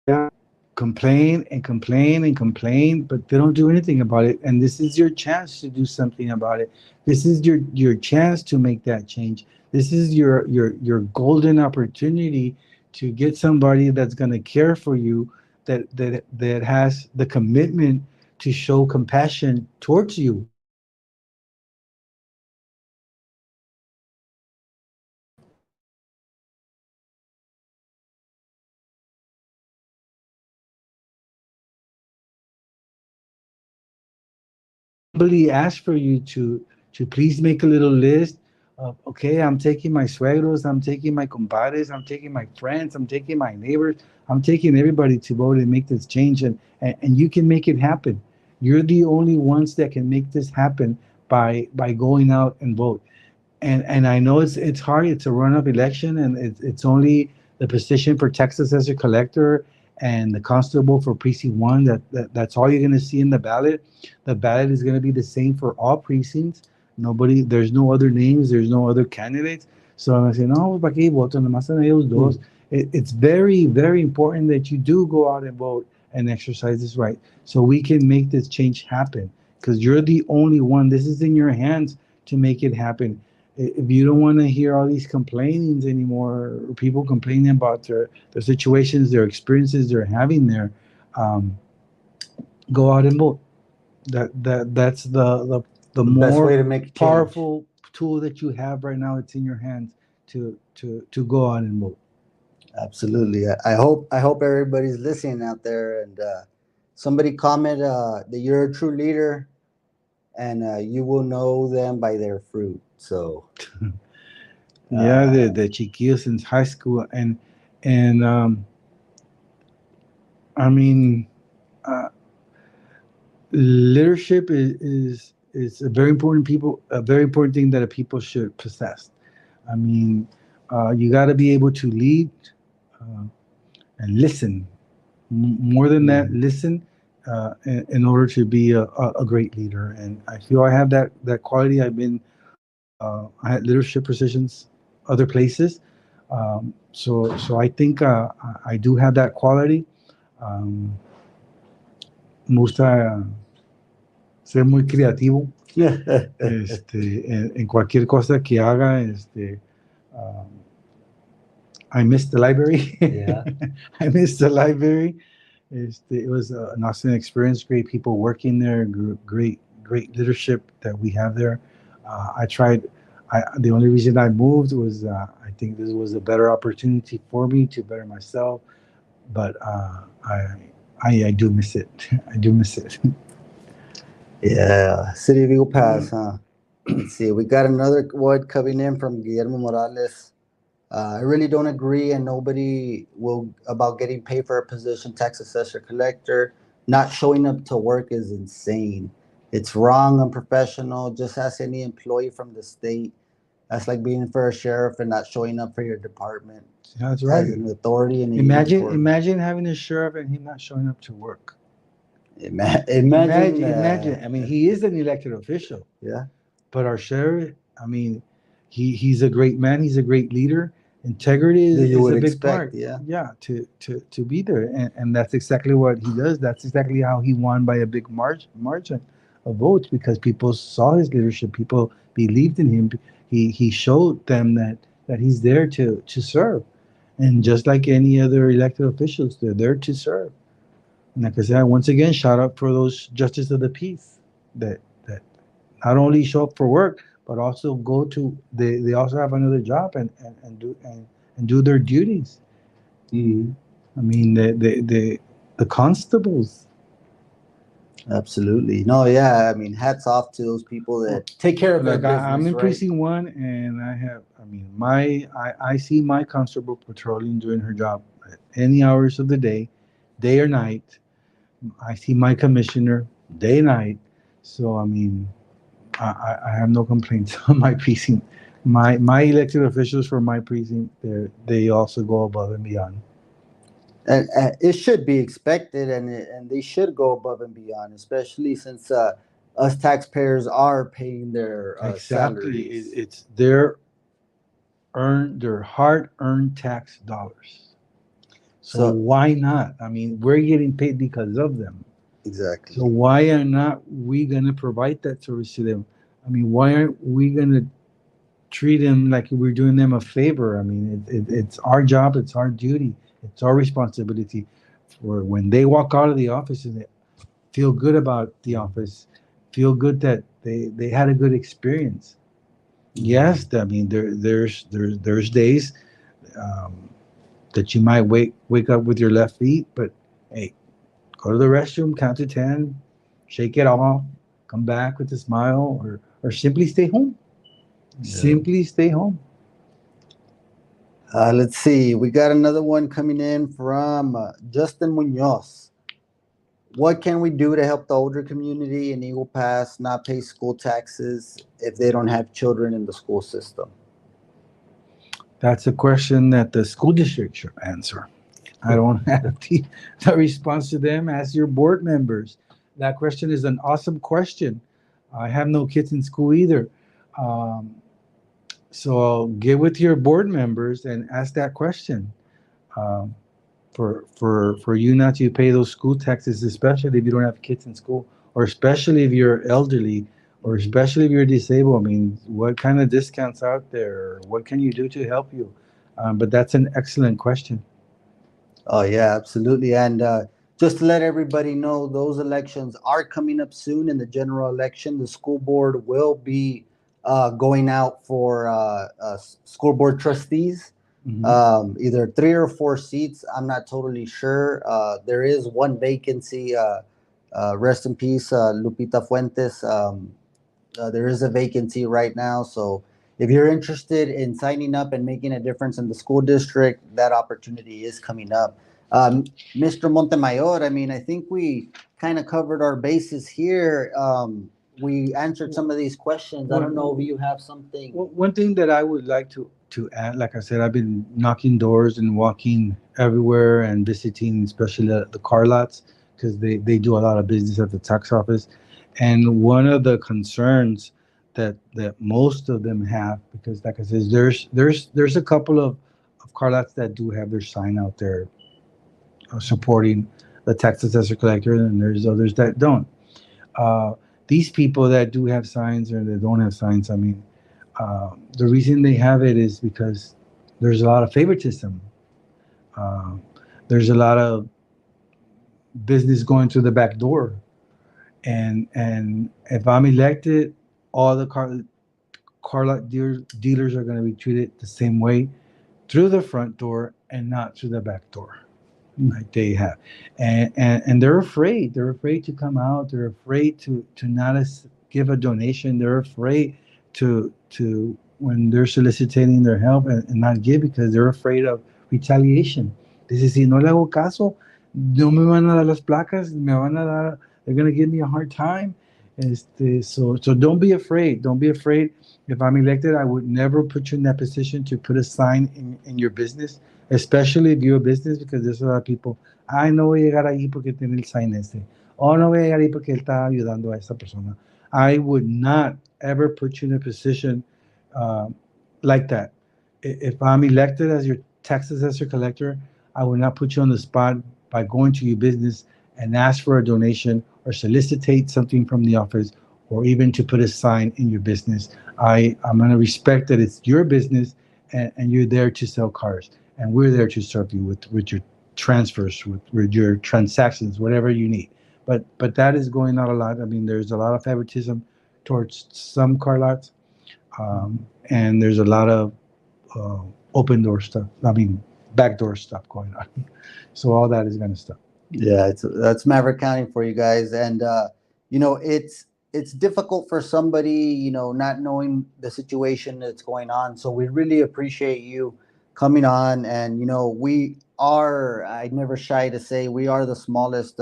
Yeah, complain and complain and complain, but they don't do anything about it. And this is your chance to do something about it. This is your chance to make that change. This is your golden opportunity to get somebody that's going to care for you, that has the commitment to show compassion towards you. Somebody asked for you to please make a little list of, okay, I'm taking my suegros, I'm taking my compadres, I'm taking my friends, I'm taking my neighbors, I'm taking everybody to vote and make this change, and you can make it happen. You're the only ones that can make this happen by going out and vote. And I know it's hard. It's a runoff election, and it's only the position for Tax Assessor Collector and the constable for precinct one. That's all you're going to see in the ballot. The ballot is going to be the same for all precincts. Nobody, there's no other names. There's no other candidates. So I'm saying, no, ¿para qué voto? Nomás son ellos dos. It's very, very important that you do go out and vote and exercise this right, so we can make this change happen. Because you're the only one. This is in your hands to make it happen. If you don't want to hear all these complainings anymore, or people complaining about their situations, their experiences they're having there, um, go out and vote. That's the The best way to more make a change. powerful tool that you have right now. It's in your hands to go out and vote. Absolutely. I hope everybody's listening out there, and somebody comment that you're a true leader, and you will know them by their fruit. So Yeah, the chiquillos since high school, and I mean. Uh, Leadership is a very important thing that a people should possess. I mean, you got to be able to lead uh, and listen. More than that, listen in order to be a great leader. And I feel I have that quality. I had leadership positions other places, so I think I do have that quality. Um, me gusta ser muy creativo. En cualquier cosa que haga, um, I miss the library. Yeah. I miss the library. It was an awesome experience. Great people working there. Great leadership that we have there. I tried. The only reason I moved was I think this was a better opportunity for me to better myself. But I do miss it. I do miss it. Yeah, City of Eagle Pass, huh? Let's see. We got another one coming in from Guillermo Morales. I really don't agree, and nobody will about getting paid for a position, tax assessor collector. Not showing up to work is insane. It's wrong, unprofessional. Just ask any employee from the state. That's like being for a sheriff and not showing up for your department. That's right. Has an authority and a Imagine having a sheriff and him not showing up to work. Imagine. I mean, he is an elected official. Yeah. But our sheriff, I mean, he's a great man. He's a great leader. Integrity That you is would a big expect, part. yeah. Yeah, to be there, and that's exactly what he does. That's exactly how he won by a big margin of votes, because people saw his leadership. People believed in him. He showed them that he's there to serve, and just like any other elected officials, they're there to serve. And like I said, once again, shout out for those justice of the peace that not only show up for work, but also go to, they also have another job and do their duties. Mhm. I mean, the constables. Absolutely. No, yeah. I mean, hats off to those people that take care of their Like I'm business, in right? precinct 1, and I mean, I see my constable patrolling doing her job at any hours of the day or night. I see my commissioner day night. So I mean, I have no complaints on my precinct. My elected officials for my precinct, they also go above and beyond. And it should be expected, and they should go above and beyond, especially since us taxpayers are paying their Exactly, salaries. it's their hard-earned tax dollars. So So why not? I mean, we're getting paid because of them. So exactly. why are not we gonna provide that service to them? I mean, why aren't we gonna treat them like we're doing them a favor? I mean, it's our job, it's our duty, it's our responsibility. For when they walk out of the office and they feel good about the office, feel good that they had a good experience. Yes, I mean there's days um, that you might wake up with your left feet, but hey, go to the restroom, count to 10, shake it off, come back with a smile, or simply stay home. Yeah. Simply stay home. Let's see. We got another one coming in from Justin Munoz. What can we do to help the older community in Eagle Pass not pay school taxes if they don't have children in the school system? That's a question that the school district should answer. I don't have the response to them. Ask your board members. That question is an awesome question. I have no kids in school either. Um, so get with your board members and ask that question. Um, for you not to pay those school taxes, especially if you don't have kids in school, or especially if you're elderly, or especially if you're disabled. I mean, what kind of discounts out there? What can you do to help you? But that's an excellent question. Oh, yeah, absolutely. And just to let everybody know, those elections are coming up soon. In the general election, the school board will be going out for school board trustees, Mhm. either 3 or 4 seats. I'm not totally sure. There is one vacancy. Rest in peace, Lupita Fuentes. There is a vacancy right now. So if you're interested in signing up and making a difference in the school district, that opportunity is coming up. Mr. Montemayor, I mean, I think we kind of covered our bases here. We answered some of these questions. I don't know if you have something. Well, one thing that I would like to add, like I said, I've been knocking doors and walking everywhere and visiting, especially the car lots, because they do a lot of business at the tax office. And one of the concerns that most of them have, because like I said, there's a couple of car lots that do have their sign out there supporting the tax assessor collector, and there's others that don't. Uh, these people that do have signs or that don't have signs, I mean, the reason they have it is because there's a lot of favoritism. Uh, there's a lot of business going through the back door, and if I'm elected, all the car lot dealers are going to be treated the same way through the front door and not through the back door. Like they have, and they're afraid. They're afraid to come out. They're afraid to not give a donation. They're afraid to when they're soliciting their help and not give because they're afraid of retaliation. Dice, si no le hago caso, no me van a dar las placas, me van a dar, they're gonna give me a hard time. So don't be afraid. Don't be afraid. If I'm elected, I would never put you in that position to put a sign in your business, especially if you're a business, because there's a lot of people, ay, no voy a llegar ahí porque tiene el sign ese. Oh, no voy a llegar ahí porque él está ayudando a esta persona. I would not ever put you in a position um, like that. If I'm elected as your tax assessor collector, I will not put you on the spot by going to your business and ask for a donation or solicitate something from the office or even to put a sign in your business. I'm going to respect that it's your business and you're there to sell cars. And we're there to serve you with your transfers, with your transactions, whatever you need. But that is going out a lot. I mean, there's a lot of favoritism towards some car lots. And there's a lot of open door stuff. I mean, backdoor stuff going on. So all that is going to stop. Yeah, that's Maverick County for you guys, and you know, it's difficult for somebody, you know, not knowing the situation that's going on. So we really appreciate you coming on, and you know, we are, I never shy to say, we are the smallest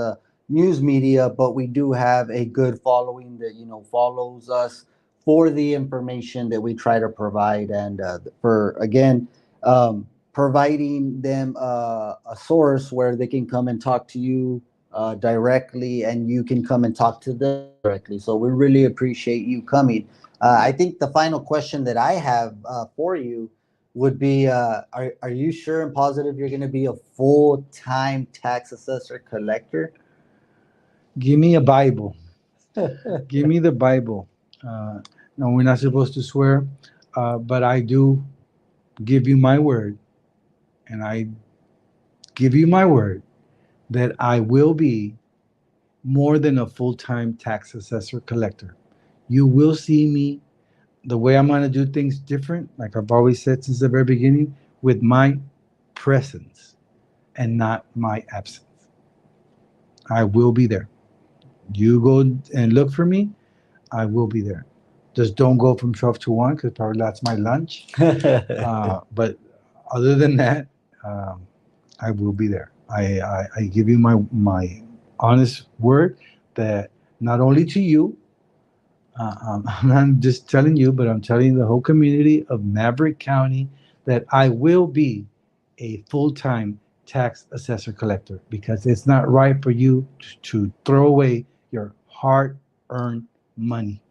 news media, but we do have a good following that, you know, follows us for the information that we try to provide, and for again. Providing them a source where they can come and talk to you directly, and you can come and talk to them directly. So we really appreciate you coming. I think the final question that I have for you would be: are you sure and positive you're going to be a full-time tax assessor collector? Give me a Bible. Give me the Bible. No, we're not supposed to swear, but I do give you my word, and I give you my word that I will be more than a full-time tax assessor collector. You will see me the way I'm going to do things different, like I've always said since the very beginning, with my presence and not my absence. I will be there. You go and look for me, I will be there. Just don't go from 12 to 1 because probably that's my lunch. But other than that, I will be there. I give you my honest word that not only to you, I'm not just telling you, but I'm telling the whole community of Maverick County that I will be a full-time tax assessor collector, because it's not right for you to throw away your hard-earned money.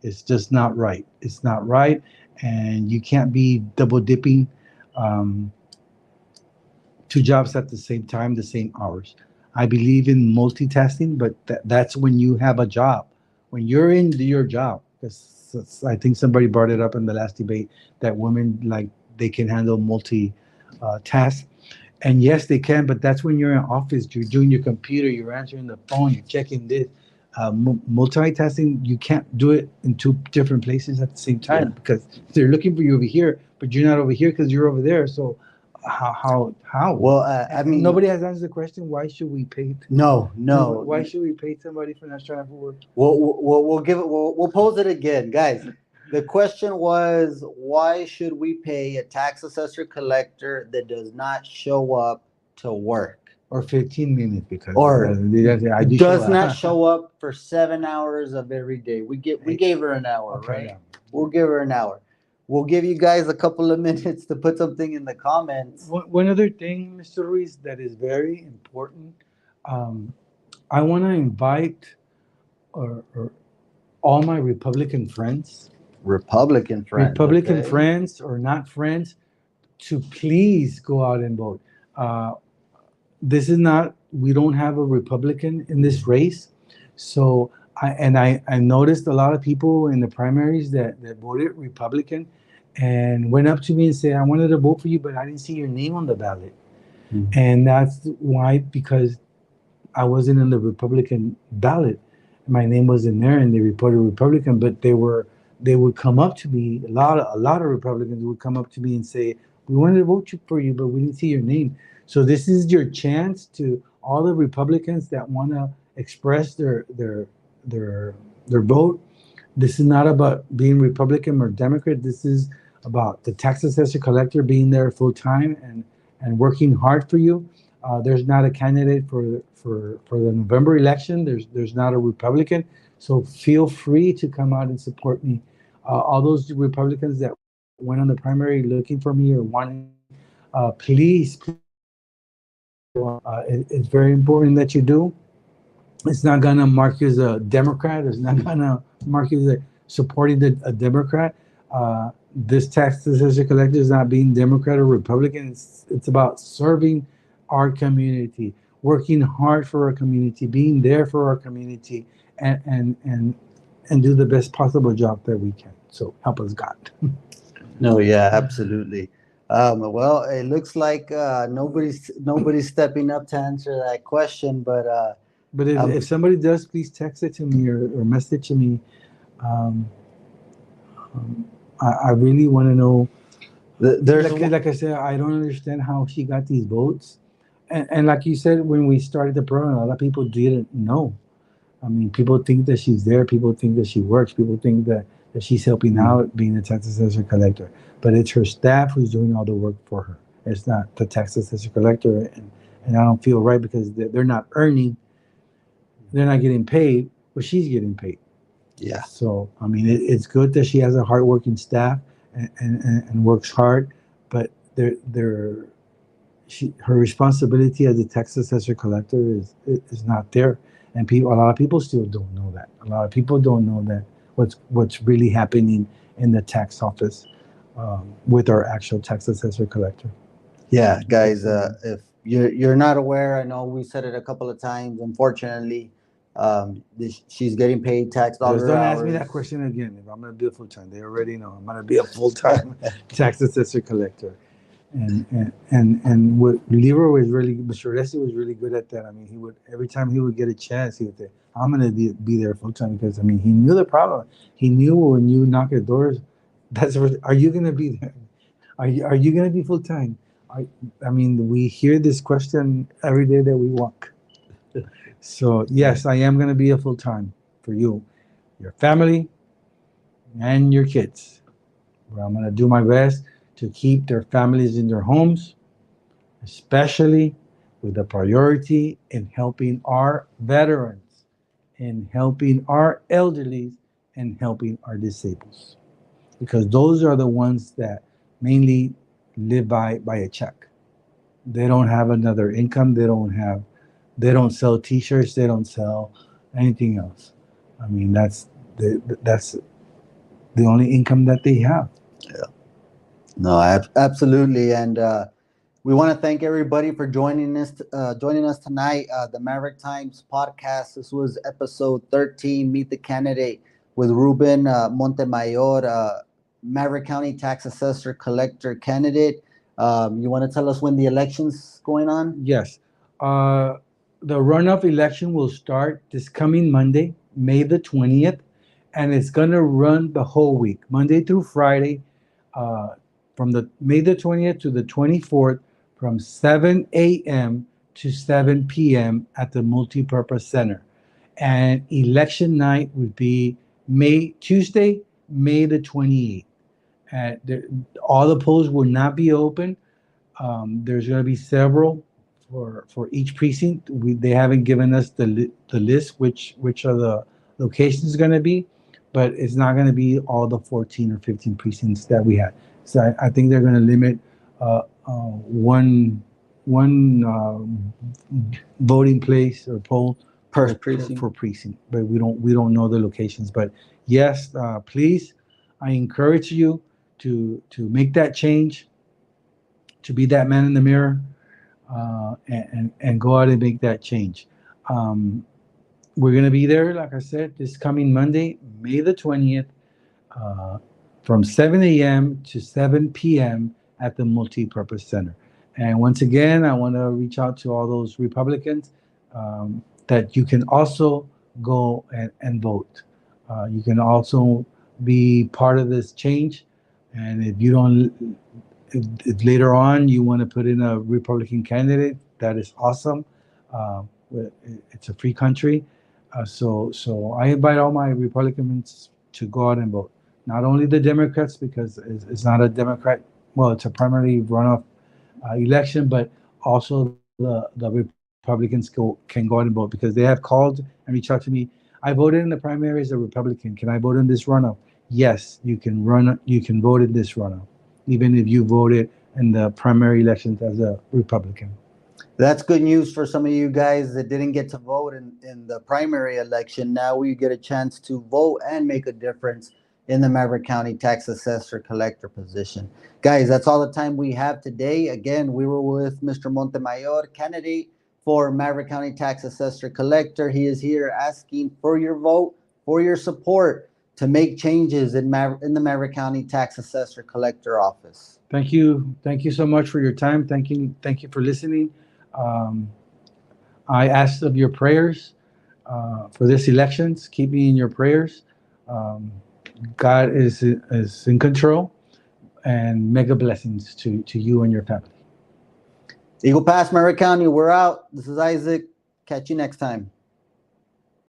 It's just not right. It's not right, and you can't be double dipping two jobs at the same time, the same hours. I believe in multitasking, but that's when you have a job. When you're in your job, because I think somebody brought it up in the last debate that women, like, they can handle multi tasks. And yes, they can, but that's when you're in office, you're doing your computer, you're answering the phone, you're checking this. Multitasking, you can't do it in two different places at the same time, because they're looking for you over here, but you're not over here because you're over there. So how? Well, I mean, nobody has answered the question. Why should we pay? No. Why should we pay somebody for not showing up for work? We'll give it. We'll pose it again, guys. The question was, why should we pay a tax assessor collector that does not show up to work? Or 15 minutes, because I does not show up for 7 hours of every day. We gave her an hour, okay, right? yeah. We'll give her an hour. We'll give you guys a couple of minutes to put something in the comments. One other thing, Mr. Ruiz, that is very important. I want to invite or all my Republican friends, Okay. friends or not friends, to please go out and vote. This is not, we don't have a Republican in this race. So I noticed a lot of people in the primaries that voted Republican and went up to me and said, I wanted to vote for you, but I didn't see your name on the ballot. Mm-hmm. And that's why, because I wasn't in the Republican ballot. My name was in there and they reported Republican, but they would come up to me, a lot of Republicans would come up to me and say, we wanted to vote for you, but we didn't see your name. So this is your chance to all the Republicans that want to express their vote. This is not about being Republican or Democrat. This is about the tax assessor collector being there full time and working hard for you. There's not a candidate for the November election. There's not a Republican. So feel free to come out and support me. All those Republicans that went on the primary looking for me or wanting, please. It's very important that you do. It's not gonna mark you as a Democrat. It's not gonna mark you as supporting a Democrat. This tax assessor collector is not being Democrat or Republican. It's about serving our community, working hard for our community, being there for our community, and do the best possible job that we can. So help us God. No, yeah, absolutely. Well, it looks like nobody's stepping up to answer that question, but if somebody does, please text it to me or message to me. Um, I really want to know. There's Like I said, I don't understand how she got these votes. And like you said, when we started the program, a lot of people didn't know. I mean, people think that she's there. People think that she works. People think that she's helping out being a tax assessor collector. But it's her staff who's doing all the work for her. It's not the tax assessor collector. And I don't feel right because they're not earning, they're not getting paid, but she's getting paid. yeah. So, I mean, it's good that she has a hardworking staff and works hard, but her responsibility as a tax assessor collector is not there. And a lot of people still don't know that. A lot of people don't know that what's really happening in the tax office with our actual tax assessor collector. Yeah, guys, if you're not aware, I know we said it a couple of times. Unfortunately, she's getting paid tax Just dollar don't ask me hours. that question again. If I'm going to be a full time, they already know I'm going to be a full time tax assessor collector. And what Leroy was really, Mr. Resi was really good at that. I mean, he would every time he would get a chance, he would say, "I'm gonna be there full time," because I mean, he knew the problem. He knew when you knock at doors, are you gonna be there? Are you gonna be full time? I mean, we hear this question every day that we walk. So yes, I am gonna be a full time for you, your family, and your kids. Where I'm gonna do my best to keep their families in their homes, especially with a priority in helping our veterans, in helping our elderly, and helping our disabled. Because those are the ones that mainly live by a check. They don't have another income. They don't sell T-shirts. They don't sell anything else. I mean, that's the only income that they have. No, absolutely, and we want to thank everybody for joining us tonight. The Maverick Times podcast. This was episode 13. Meet the candidate with Ruben Montemayor, Maverick County Tax Assessor Collector candidate. You want to tell us when the election's going on? Yes. Uh, the runoff election will start this coming Monday, May the 20th, and it's going to run the whole week, Monday through Friday, uh, from the May the 20th to the 24th, from 7 a.m. to 7 p.m. at the Multipurpose Center. And election night would be Tuesday, May the 28th. All the polls will not be open. There's going to be several for each precinct. They haven't given us the list which are the locations going to be, but it's not going to be all the 14 or 15 precincts that we had. So I think they're going to limit one voting place or poll Per precinct. for precinct, but we don't know the locations. But yes, please, I encourage you to make that change, to be that man in the mirror, and go out and make that change. Um, we're going to be there, like I said, this coming Monday, May the 20th, uh, from 7 a.m. to 7 p.m. at the Multipurpose Center. And once again, I want to reach out to all those Republicans that you can also go and vote. You can also be part of this change. And if you don't, if later on you want to put in a Republican candidate, that is awesome. Uh, it's a free country. So I invite all my Republicans to go out and vote. Not only the Democrats, because it's not a Democrat, well, it's a primarily runoff election, but also the Republicans can go out and vote because they have called and reached out to me. I voted in the primary as a Republican. Can I vote in this runoff? Yes, you can run. You can vote in this runoff, even if you voted in the primary elections as a Republican. That's good news for some of you guys that didn't get to vote in the primary election. Now we get a chance to vote and make a difference in the Maverick County Tax Assessor Collector position. Guys, that's all the time we have today. Again, we were with Mr. Montemayor, candidate for Maverick County Tax Assessor Collector. He is here asking for your vote, for your support to make changes in the Maverick County Tax Assessor Collector office. Thank you so much for your time. Thank you for listening. I ask of your prayers for this elections. Keep me in your prayers. God is in control, and mega blessings to you and your family. Eagle Pass, Maverick County, we're out. This is Isaac. Catch you next time.